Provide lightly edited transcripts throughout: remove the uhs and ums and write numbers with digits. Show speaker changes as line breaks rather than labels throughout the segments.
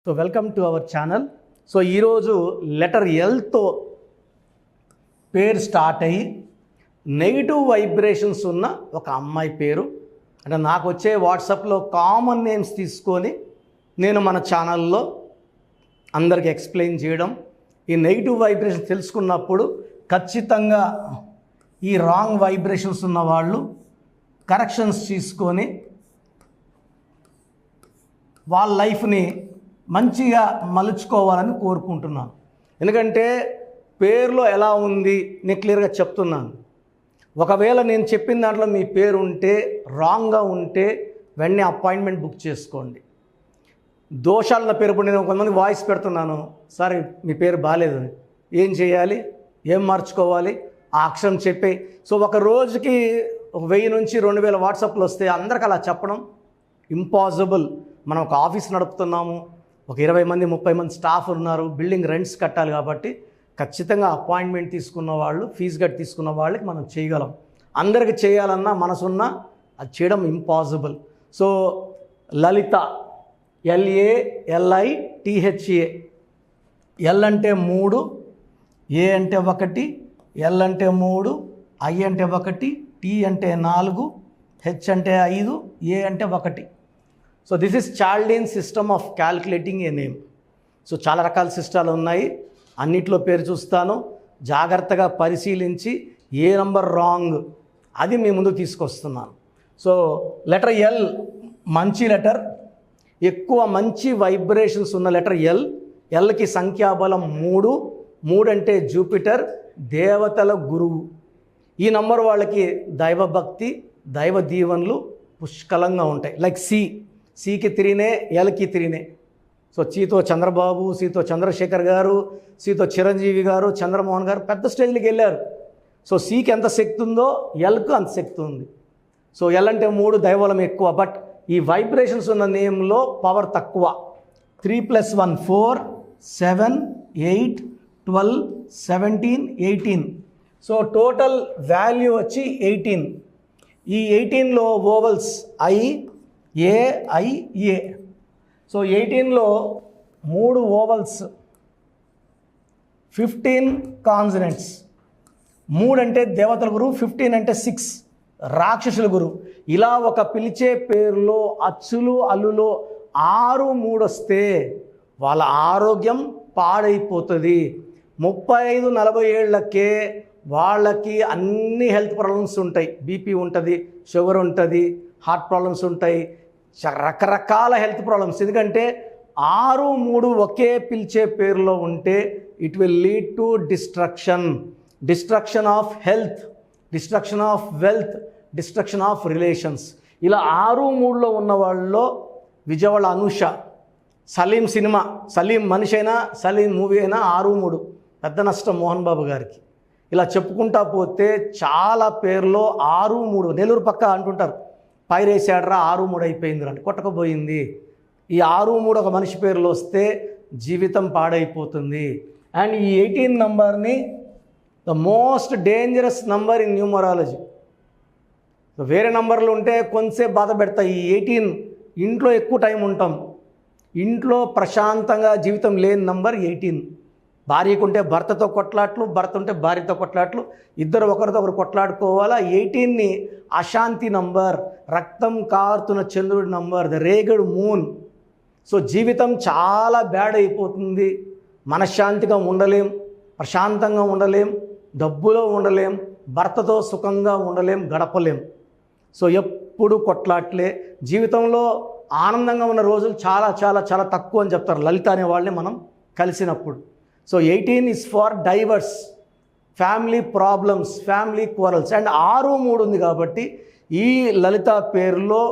So welcome to our channel. So ఈరోజు letter ఎల్తో పేరు start అయ్యి నెగిటివ్ వైబ్రేషన్స్ ఉన్న ఒక అమ్మాయి పేరు, అంటే నాకు వచ్చే వాట్సాప్లో కామన్ నేమ్స్ తీసుకొని నేను మన ఛానల్లో అందరికి ఎక్స్ప్లెయిన్ చేయడం. ఈ నెగిటివ్ వైబ్రేషన్స్ తెలుసుకున్నప్పుడు ఖచ్చితంగా ఈ రాంగ్ వైబ్రేషన్స్ ఉన్న వాళ్ళు కరెక్షన్స్ తీసుకొని వాళ్ళ లైఫ్ని మంచిగా మలుచుకోవాలని కోరుకుంటున్నాను. ఎందుకంటే పేరులో ఎలా ఉంది నేను క్లియర్గా చెప్తున్నాను. ఒకవేళ నేను చెప్పిన దాంట్లో మీ పేరు ఉంటే రాంగ్గా ఉంటే వెంటనే అపాయింట్మెంట్ బుక్ చేసుకోండి. దోషాల పేరు ఇప్పుడు నేను కొంతమంది వాయిస్ పెడుతున్నాను, సార్ మీ పేరు బాగాలేదు, ఏం చేయాలి, ఏం మార్చుకోవాలి, ఆ అక్షరం చెప్పే. సో ఒక రోజుకి 1000 నుంచి 2000 వాట్సాప్లు వస్తే అందరికి అలా చెప్పడం ఇంపాసిబుల్. మనం ఒక ఆఫీస్ నడుపుతున్నాము, ఒక 20 మంది 30 మంది స్టాఫ్ ఉన్నారు, బిల్డింగ్ రెంట్స్ కట్టాలి. కాబట్టి ఖచ్చితంగా అపాయింట్మెంట్ తీసుకున్న వాళ్ళు, ఫీజు కట్టి తీసుకున్న వాళ్ళకి మనం చేయగలం. అందరికి చేయాలన్నా మనసున్నా అది చేయడం ఇంపాసిబుల్. సో లలిత, LALITHA, ఎల్ అంటే 3, ఏ అంటే 1, ఎల్ అంటే 3, ఐ అంటే 1, టీ అంటే 4, హెచ్ అంటే 5, ఏ అంటే 1. So this is చాల్డీన్ system of calculating A name. So చాలా రకాల సిస్టాలు ఉన్నాయి, అన్నిట్లో పేరు చూస్తాను, జాగ్రత్తగా పరిశీలించి ఏ నంబర్ రాంగ్ అది మీ ముందు తీసుకొస్తున్నాను. సో లెటర్ ఎల్ మంచి లెటర్, ఎక్కువ మంచి వైబ్రేషన్స్ ఉన్న లెటర్ ఎల్. ఎల్కి సంఖ్యాబలం 3. 3 అంటే జూపిటర్, దేవతల గురువు. ఈ నంబర్ వాళ్ళకి దైవభక్తి, దైవ దీవెనలు పుష్కలంగా ఉంటాయి. లైక్ సికి 3నే, ఎల్కి 3నే. సో సితో చంద్రబాబు, సితో చంద్రశేఖర్ గారు, సితో చిరంజీవి గారు, చంద్రమోహన్ గారు పెద్ద స్టేజ్కి వెళ్ళారు. సో సికి ఎంత శక్తి ఉందో ఎల్కు అంత శక్తి ఉంది. సో ఎల్ అంటే 3, దైవబలం ఎక్కువ. బట్ ఈ వైబ్రేషన్స్ ఉన్న నేమ్లో పవర్ తక్కువ. 3 + 1 4, 7, 8, 12, 17, 18. సో టోటల్ వాల్యూ వచ్చి 18. ఈ 18లో vowels I, A, I, A. So 18లో 3 వోవల్స్, 15 కాన్సనెంట్స్. 3 అంటే దేవతల గురువు, 15 అంటే 6 రాక్షసుల గురువు. ఇలా ఒక పిలిచే పేరులో అచ్చులు అల్లులో 6, 3 వస్తే వాళ్ళ ఆరోగ్యం పాడైపోతుంది. 35-40 ఏళ్లకే వాళ్ళకి అన్ని హెల్త్ ప్రాబ్లమ్స్ ఉంటాయి. బీపీ ఉంటుంది, షుగర్ ఉంటుంది, హార్ట్ ప్రాబ్లమ్స్ ఉంటాయి, రకరకాల హెల్త్ ప్రాబ్లమ్స్. ఎందుకంటే 6, 3 ఒకే పిలిచే పేరులో ఉంటే it will lead to destruction of health, destruction of wealth, destruction of relations. ఇలా 6, 3లో ఉన్న వాళ్ళలో విజయవాడ అనూష, సలీం సినిమా, సలీం మనిషి అయినా సలీం మూవీ అయినా 6, 3 పెద్ద నష్టం మోహన్ బాబు గారికి. ఇలా చెప్పుకుంటా పోతే చాలా పేర్లో 6, 3. నెల్లూరు పక్క అంటుంటారు, పైరేసాడరా 6, 3 అయిపోయింది అంటే కొట్టకపోయింది. ఈ 6, 3 ఒక మనిషి పేరులో వస్తే జీవితం పాడైపోతుంది. అండ్ ఈ 18 నంబర్ని the most dangerous number in numerology. వేరే నంబర్లు ఉంటే కొంతసేపు బాధ పెడతాయి. ఈ 18 ఇంట్లో ఎక్కువ టైం ఉంటాం, ఇంట్లో ప్రశాంతంగా జీవితం లేని నంబర్ 18. భార్యకుంటే భర్తతో కొట్లాట్లు, భర్త ఉంటే భార్యతో కొట్లాట్లు, ఇద్దరు ఒకరితో ఒకరు కొట్లాడుకోవాలా. 18ని అశాంతి నంబర్, రక్తం కారుతున్న చంద్రుడి number, the Regad moon. So జీవితం చాలా బ్యాడ్ అయిపోతుంది. మనశ్శాంతిగా ఉండలేం, ప్రశాంతంగా ఉండలేం, డబ్బులో ఉండలేం, భర్తతో సుఖంగా ఉండలేం, గడపలేం. సో ఎప్పుడు కొట్లాట్లే. జీవితంలో ఆనందంగా ఉన్న రోజులు చాలా చాలా చాలా తక్కువ అని చెప్తారు లలిత అనే వాళ్ళని మనం కలిసినప్పుడు. So 18 is for divorce, family problems, family quarrels. And 6, 3 ఉంది కాబట్టి ఈ లలిత పేరులో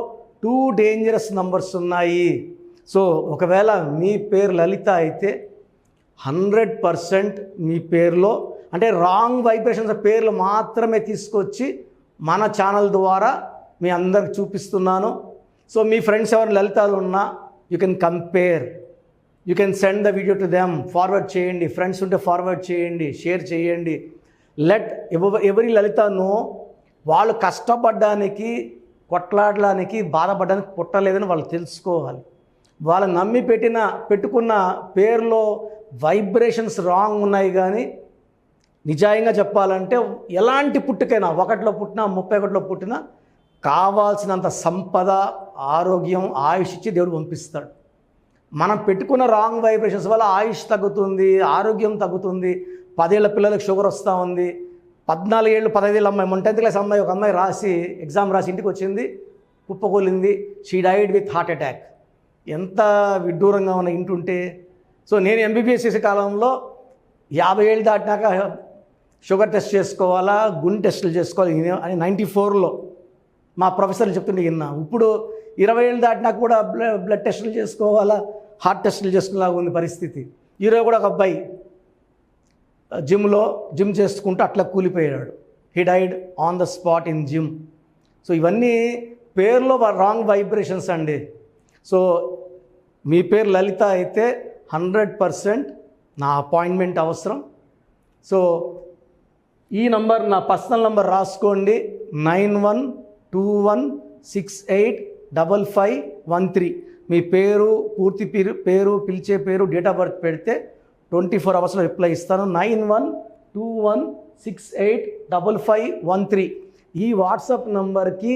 2 డేంజరస్ నంబర్స్ ఉన్నాయి. సో ఒకవేళ మీ పేరు లలిత అయితే 100% మీ పేరులో అంటే రాంగ్ వైబ్రేషన్స్ పేర్లు మాత్రమే తీసుకొచ్చి మన ఛానల్ ద్వారా మీ అందరికి చూపిస్తున్నాను. సో మీ ఫ్రెండ్స్ ఎవరు లలితాలు ఉన్నా you can compare, you can send the video to them, forward చేయండి. ఫ్రెండ్స్ ఉంటే ఫార్వర్డ్ చేయండి, షేర్ చేయండి. లెట్ ఎవరి లలిత నో వాళ్ళు కష్టపడడానికి, కొట్లాడడానికి, బాధపడడానికి పుట్టలేదని వాళ్ళు తెలుసుకోవాలి. వాళ్ళని నమ్మి పెట్టుకున్న పేరులో వైబ్రేషన్స్ రాంగ్ ఉన్నాయి. కానీ నిజాయంగా చెప్పాలంటే ఎలాంటి పుట్టుకైనా 1లో పుట్టినా 31లో పుట్టినా కావాల్సినంత సంపద, ఆరోగ్యం, ఆయుష్ ఇచ్చి దేవుడు పంపిస్తాడు. మనం పెట్టుకున్న రాంగ్ వైబ్రేషన్స్ వల్ల ఆయుష్ తగ్గుతుంది, ఆరోగ్యం తగ్గుతుంది. 10 ఏళ్ల పిల్లలకు షుగర్ వస్తూ ఉంది. 14 ఏళ్ళు 15 ఏళ్ళ అమ్మాయి 10th క్లాస్ అమ్మాయి ఒక అమ్మాయి ఎగ్జామ్ రాసి ఇంటికి వచ్చింది, కుప్పకూలింది. She died with heart attack. ఎంత విడ్డూరంగా ఉన్న ఇంటుంటే. సో నేను ఎంబీబీఎస్ చేసే కాలంలో 50 ఏళ్ళు దాటినాక షుగర్ టెస్ట్ చేసుకోవాలా, గుండె టెస్టులు చేసుకోవాలి అని 94లో మా ప్రొఫెసర్లు చెప్తుంటే విన్నా. ఇప్పుడు 20 ఏళ్ళు దాటినాక కూడా బ్లడ్ టెస్టులు చేసుకోవాలా, హార్ట్ టెస్టులు చేసుకునేలాగా ఉంది పరిస్థితి. ఈరోజు కూడా ఒక అబ్బాయి జిమ్ చేసుకుంటూ అట్లా కూలిపోయాడు. He died on the spot in gym. So ఇవన్నీ పేరులో రాంగ్ వైబ్రేషన్స్ అండి. సో మీ పేరు లలిత అయితే 100% నా అపాయింట్మెంట్ అవసరం. సో ఈ నంబర్ నా పర్సనల్ నంబర్ రాసుకోండి, 9121685513. మీ పేరు, పూర్తి పేరు, పిలిచే పేరు, డేట్ ఆఫ్ బర్త్ పెడితే 24 అవర్స్లో రిప్లై ఇస్తాను. 9121685513 ఈ వాట్సాప్ నంబర్కి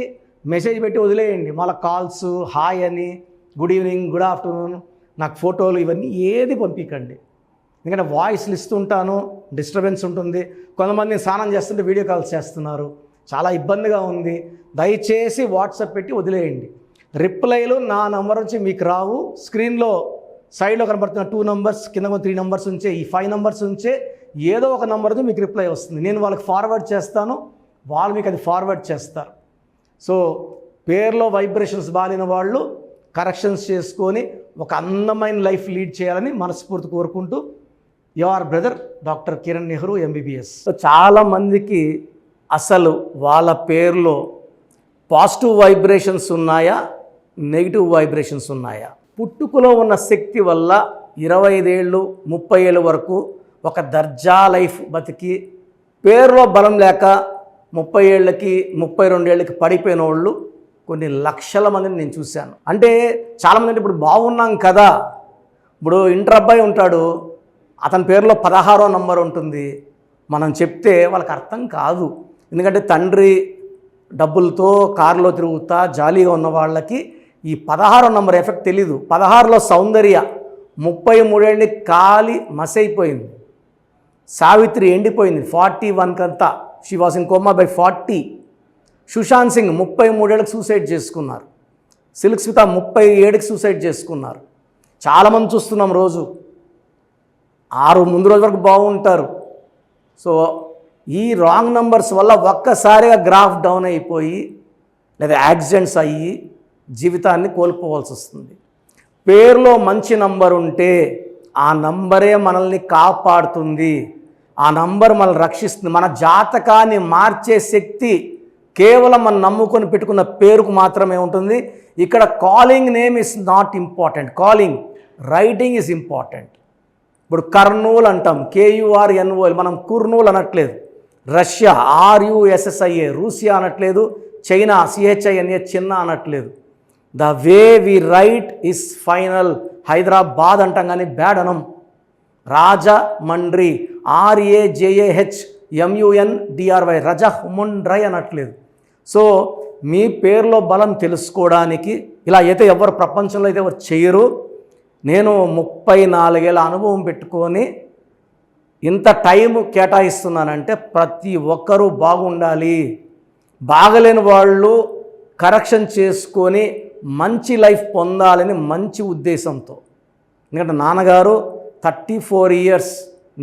మెసేజ్ పెట్టి వదిలేయండి. మళ్ళీ కాల్స్, హాయ్ అని, గుడ్ ఈవినింగ్, గుడ్ ఆఫ్టర్నూన్, నాకు ఫోటోలు ఇవన్నీ ఏది పంపించండి. ఎందుకంటే వాయిస్లు ఇస్తుంటాను, డిస్టర్బెన్స్ ఉంటుంది. కొంతమంది స్నానం చేస్తుంటే వీడియో కాల్స్ చేస్తున్నారు, చాలా ఇబ్బందిగా ఉంది. దయచేసి వాట్సాప్ పెట్టి వదిలేయండి. రిప్లైలు నా నంబర్ నుంచి మీకు రావు. స్క్రీన్లో సైడ్లో కనబడుతున్న 2 నంబర్స్, కింద 3 నంబర్స్ ఉంచే, ఈ 5 నంబర్స్ ఉంచే ఏదో ఒక నంబర్తో మీకు రిప్లై వస్తుంది. నేను వాళ్ళకి ఫార్వర్డ్ చేస్తాను, వాళ్ళు మీకు అది ఫార్వర్డ్ చేస్తారు. సో పేరులో వైబ్రేషన్స్ బాలిన వాళ్ళు కరెక్షన్స్ చేసుకొని ఒక అందమైన లైఫ్ లీడ్ చేయాలని మనస్ఫూర్తి కోరుకుంటూ, your brother doctor Kiran Nehru MBBS. So చాలామందికి అసలు వాళ్ళ పేరులో పాజిటివ్ వైబ్రేషన్స్ ఉన్నాయా, నెగిటివ్ వైబ్రేషన్స్ ఉన్నాయా? పుట్టుకలో ఉన్న శక్తి వల్ల 25 ఏళ్ళు 30 ఏళ్ళ వరకు ఒక దర్జా లైఫ్ బతికి, పేరులో బలం లేక 30 ఏళ్ళకి 32 ఏళ్ళకి పడిపోయిన వాళ్ళు కొన్ని లక్షల మందిని నేను చూశాను. అంటే చాలామంది అంటే ఇప్పుడు బాగున్నాం కదా, ఇప్పుడు ఇంటర్ అబ్బాయి ఉంటాడు, అతని పేరులో 16వ నంబర్ ఉంటుంది. మనం చెప్తే వాళ్ళకి అర్థం కాదు. ఎందుకంటే తండ్రి డబ్బులతో కారులో తిరుగుతా జాలీగా ఉన్న వాళ్ళకి ఈ 16వ నంబర్ ఎఫెక్ట్ తెలీదు. 16లో సౌందర్య 33 ఏళ్ళని కాలి మసైపోయింది. సావిత్రి ఎండిపోయింది 41 కంతా, she was in coma by 40. Sushant Singh 33 ఏళ్ళకి సూసైడ్ చేసుకున్నారు. సిల్క్ స్మిత 37కి సూసైడ్ చేసుకున్నారు. చాలామంది చూస్తున్నాం రోజు. 6 ముందు రోజు వరకు బాగుంటారు. సో ఈ రాంగ్ నంబర్స్ వల్ల ఒక్కసారిగా గ్రాఫ్ డౌన్ అయిపోయి లేదా యాక్సిడెంట్స్ అయ్యి జీవితాన్ని కోల్పోవాల్సి వస్తుంది. పేరులో మంచి నంబర్ ఉంటే ఆ నంబరే మనల్ని కాపాడుతుంది, ఆ నంబర్ మనల్ని రక్షిస్తుంది. మన జాతకాన్ని మార్చే శక్తి కేవలం మనం నమ్ముకొని పెట్టుకున్న పేరుకు మాత్రమే ఉంటుంది. ఇక్కడ calling name is not important, calling writing is important. ఇప్పుడు కర్నూలు అంటాం, KURNOL, మనం కుర్నూలు అనట్లేదు. రష్యా RUSSIA, రూసియా అనట్లేదు. చైనా CHINA, చిన్న అనట్లేదు. The way we write is final. Hyderabad అంటాం కానీ బ్యాడ్ అనం. రాజమండ్రి RAJAHMUNDRY, రజముండ్రై అనట్లేదు. సో మీ పేరులో బలం తెలుసుకోవడానికి ఇలా అయితే ఎవరు ప్రపంచంలో అయితే ఎవరు చేయరు. నేను 34 ఏళ్ళ అనుభవం పెట్టుకొని ఇంత టైం కేటాయిస్తున్నానంటే ప్రతి ఒక్కరూ బాగుండాలి. బాగలేని వాళ్ళు కరెక్షన్ చేసుకొని మంచి లైఫ్ పొందాలని మంచి ఉద్దేశంతో. ఎందుకంటే నాన్నగారు 34 ఇయర్స్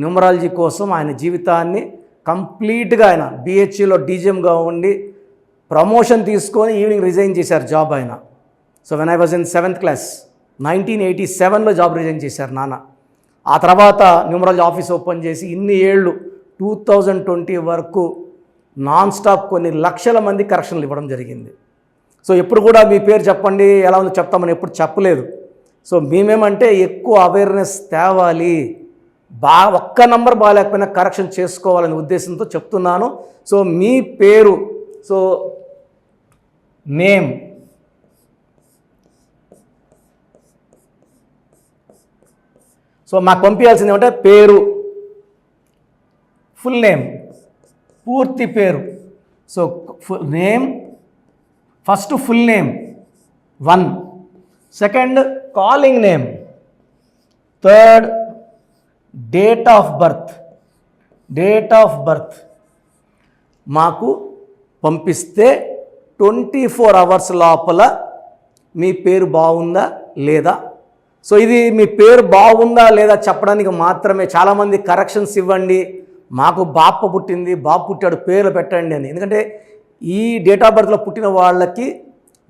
న్యూమరాలజీ కోసం ఆయన జీవితాన్ని కంప్లీట్గా ఆయన BHEలో DGMగా ఉండి ప్రమోషన్ తీసుకొని ఈవినింగ్ రిజైన్ చేశారు జాబ్ ఆయన. So when I was in 7th class 1987లో జాబ్ రిజైన్ చేశారు నాన్న. ఆ తర్వాత న్యూమరాలజీ ఆఫీస్ ఓపెన్ చేసి ఇన్ని ఏళ్ళు 2020 వరకు నాన్ స్టాప్ కొన్ని లక్షల మంది కరెక్షన్లు ఇవ్వడం జరిగింది. సో ఎప్పుడు కూడా మీ పేరు చెప్పండి ఎలా ఉందో చెప్తామని ఎప్పుడు చెప్పలేదు. సో మేమేమంటే ఎక్కువ అవేర్నెస్ తేవాలి, ఒక్క నంబర్ బాగాలేకపోయినా కరెక్షన్ చేసుకోవాలనే ఉద్దేశంతో చెప్తున్నాను. సో మీ పేరు, సో నేమ్, సో మాకు పంపించాల్సింది ఏమంటే పేరు, ఫుల్ నేమ్, పూర్తి పేరు. So name, first full name 1, second calling name, third date of birth మాకు పంపిస్తే 24 అవర్స్ లోపల మీ పేరు బాగుందా లేదా. సో ఇది మీ పేరు బాగుందా లేదా చెప్పడానికి మాత్రమే. చాలామంది కరెక్షన్స్ ఇవ్వండి, మాకు బాప పుట్టింది, బాబు పుట్టాడు, పేర్లు పెట్టండి అని. ఎందుకంటే ఈ డేట్ ఆఫ్ బర్త్లో పుట్టిన వాళ్ళకి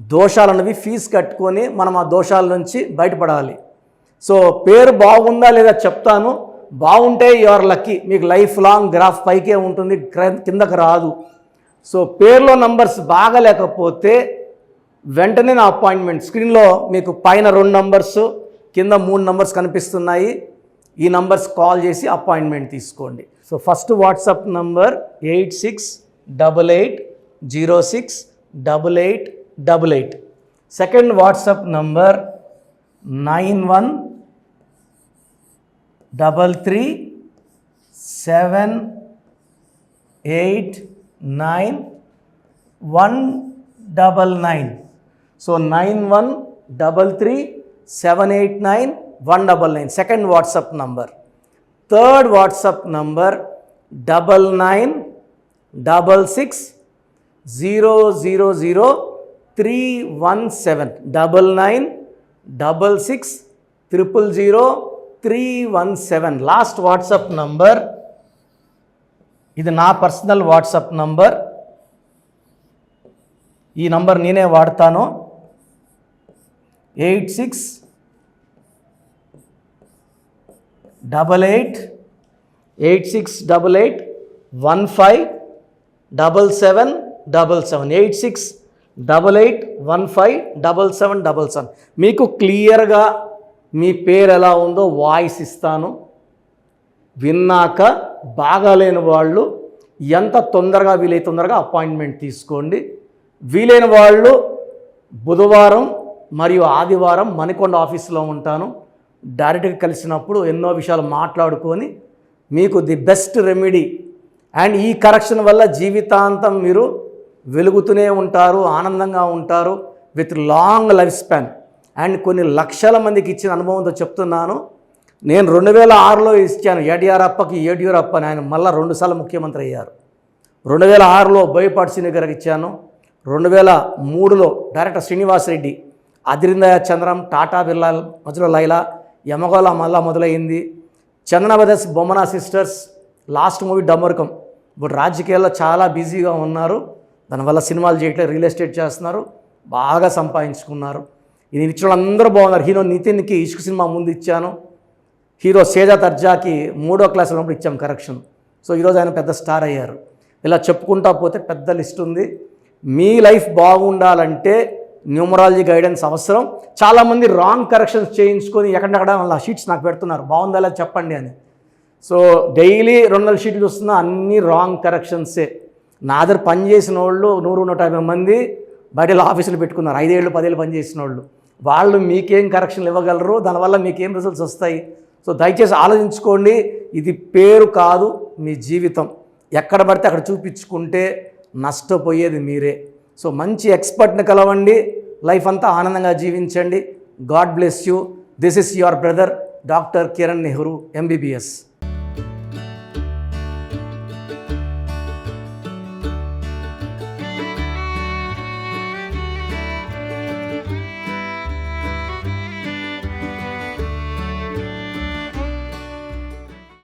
దోషాలు అన్నవి ఫీజు కట్టుకొని మనం ఆ దోషాల నుంచి బయటపడాలి. సో పేరు బాగుందా లేదా చెప్తాను. బాగుంటే యువర్ లక్కీ, మీకు లైఫ్ లాంగ్ గ్రాఫ్ పైకే ఉంటుంది, కిందకు రాదు. సో పేరులో నంబర్స్ బాగలేకపోతే వెంటనే నా అపాయింట్మెంట్, స్క్రీన్లో మీకు పైన 2 నంబర్స్ కింద 3 నంబర్స్ కనిపిస్తున్నాయి. ఈ నంబర్స్ కాల్ చేసి అపాయింట్మెంట్ తీసుకోండి. So first WhatsApp number 8688068888. Second WhatsApp number 9133789199. So 9133789199 second WhatsApp number. Third WhatsApp number 9966000317 9966000317 last WhatsApp number. ఇది నా పర్సనల్ వాట్సాప్ నంబర్. ఈ నంబర్ నేనే వాడతాను. 8688157777 8688157777. మీకు క్లియర్గా మీ పేరు ఎలా ఉందో వాయిస్ ఇస్తాను. విన్నాక బాగాలేని వాళ్ళు ఎంత తొందరగా వీలైతే తొందరగా అపాయింట్మెంట్ తీసుకోండి. వీలైన వాళ్ళు బుధవారం మరియు ఆదివారం మణికొండ ఆఫీస్లో ఉంటాను. డైరెక్ట్గా కలిసినప్పుడు ఎన్నో విషయాలు మాట్లాడుకొని మీకు ది బెస్ట్ రెమెడీ అండ్ ఈ కరెక్షన్ వల్ల జీవితాంతం మీరు వెలుగుతూనే ఉంటారు, ఆనందంగా ఉంటారు, with long life span. And కొన్ని లక్షల మందికి ఇచ్చిన అనుభవంతో చెప్తున్నాను. నేను 2006లో ఇచ్చాను యడియూరప్పకి యడియూరప్ప అని. ఆయన మళ్ళీ 2 సార్లు ముఖ్యమంత్రి అయ్యారు. 2006లో బోయపాటి శ్రీని గారికి ఇచ్చాను. 2003లో director Srinivas Reddy, Adirindayya Chandram, Tata Birla Madhyalo Laila, Yamagola Malla Modalaindi. Chandana brothers, Bommana sisters, last movie Dammarakam. ఇప్పుడు రాజకీయాల్లో చాలా బిజీగా ఉన్నారు, దానివల్ల సినిమాలు చేయట్లేదు, రియల్ ఎస్టేట్ చేస్తున్నారు, బాగా సంపాదించుకున్నారు. ఇది ఇచ్చిన వాళ్ళందరూ బాగున్నారు. హీరో నితిన్కి ఇష్క్ సినిమా ముందు ఇచ్చాను. హీరో సేజా తర్జాకి 3వ క్లాస్ ఉన్నప్పుడు ఇచ్చాం కరెక్షన్. సో ఈరోజు ఆయన పెద్ద స్టార్ అయ్యారు. ఇలా చెప్పుకుంటా పోతే పెద్ద లిస్ట్ ఉంది. మీ లైఫ్ బాగుండాలంటే న్యూమరాలజీ గైడెన్స్ అవసరం. చాలామంది రాంగ్ కరెక్షన్స్ చేయించుకొని ఎక్కడెక్కడ వాళ్ళ షీట్స్ నాకు పెడుతున్నారు, బాగుందా లేదా చెప్పండి అని. సో డైలీ 200 షీట్లు చూస్తున్నా, అన్నీ రాంగ్ కరెక్షన్సే. నా దగ్గర పనిచేసిన వాళ్ళు 100-150 మంది బయట ఆఫీసులు పెట్టుకున్నారు, 5 ఏళ్ళు 10 ఏళ్ళు పనిచేసిన వాళ్ళు మీకేం కరెక్షన్లు ఇవ్వగలరు, దానివల్ల మీకేం రిజల్ట్స్ వస్తాయి. సో దయచేసి ఆలోచించుకోండి. ఇది పేరు కాదు, మీ జీవితం. ఎక్కడ పడితే అక్కడ చూపించుకుంటే నష్టపోయేది మీరే. సో మంచి ఎక్స్పర్ట్ని కలవండి, లైఫ్ అంతా ఆనందంగా జీవించండి. God bless you. This is your brother doctor Kiran Nehru, MBBS.